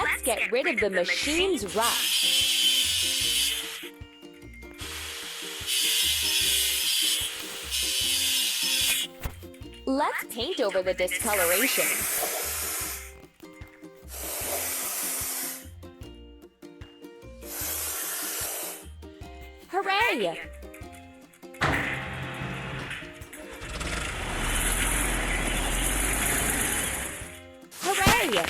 Let's get rid of the machine's rust. Let's paint over the discoloration. Hooray! Hooray!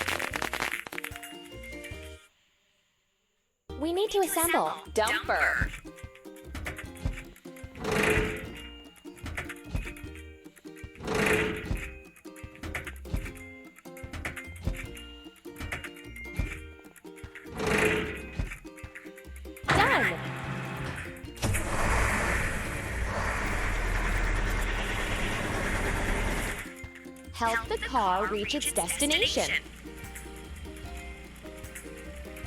We need to assemble. Dumper. Done! Help the car reach its destination.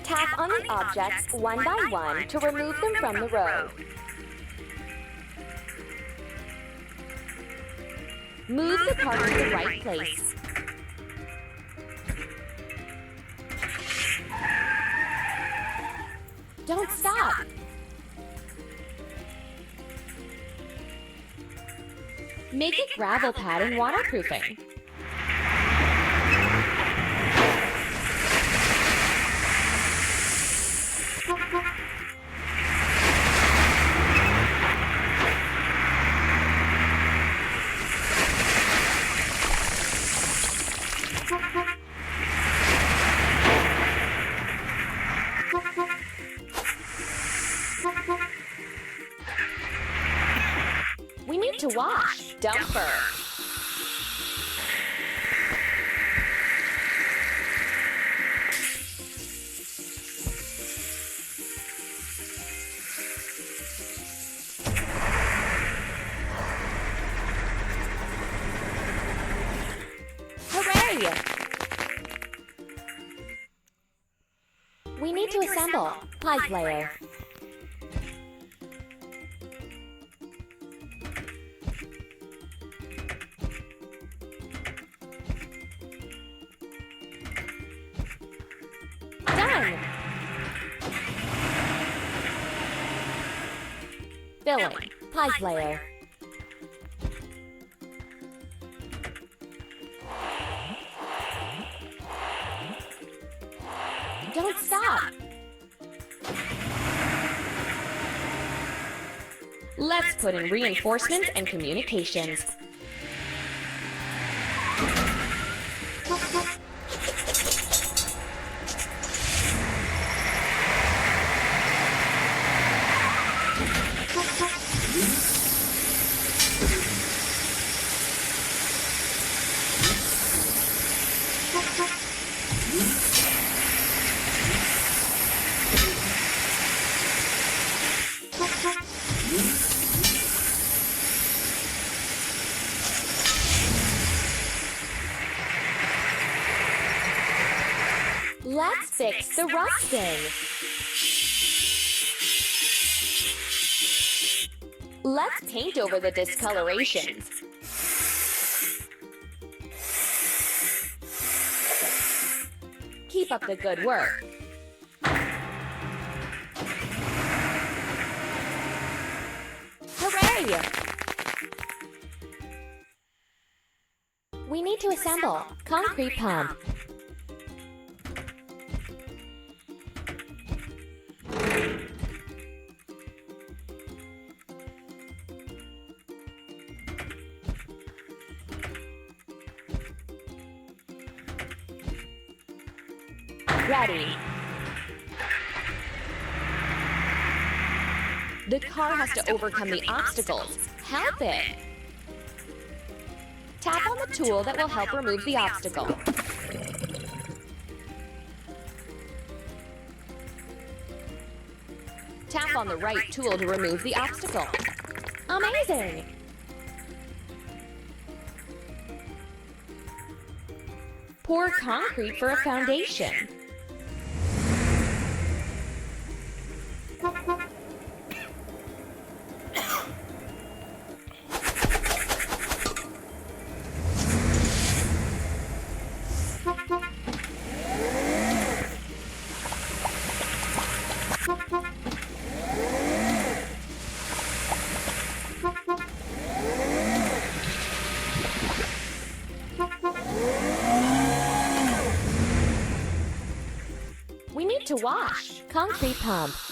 Tap on the objects one by one to remove them from the road. Move the car to the right place. Don't stop! Make a gravel pad and waterproofing. We need to wash. Dumper. Hooray! We need to assemble. Pipe layer. Done! Filling. Pipe layer. Don't stop! Let's put in reinforcements and communications. Let's fix the rusting. Let's paint over the discolorations. Keep up the good work. Hooray! We need to assemble. Concrete pump. Ready. The car has to overcome the obstacles. Help it. Tap on the tool that will help remove the obstacle. Tap on the right tool to remove the obstacle. Amazing! Pour concrete for a foundation. to wash. Concrete pump.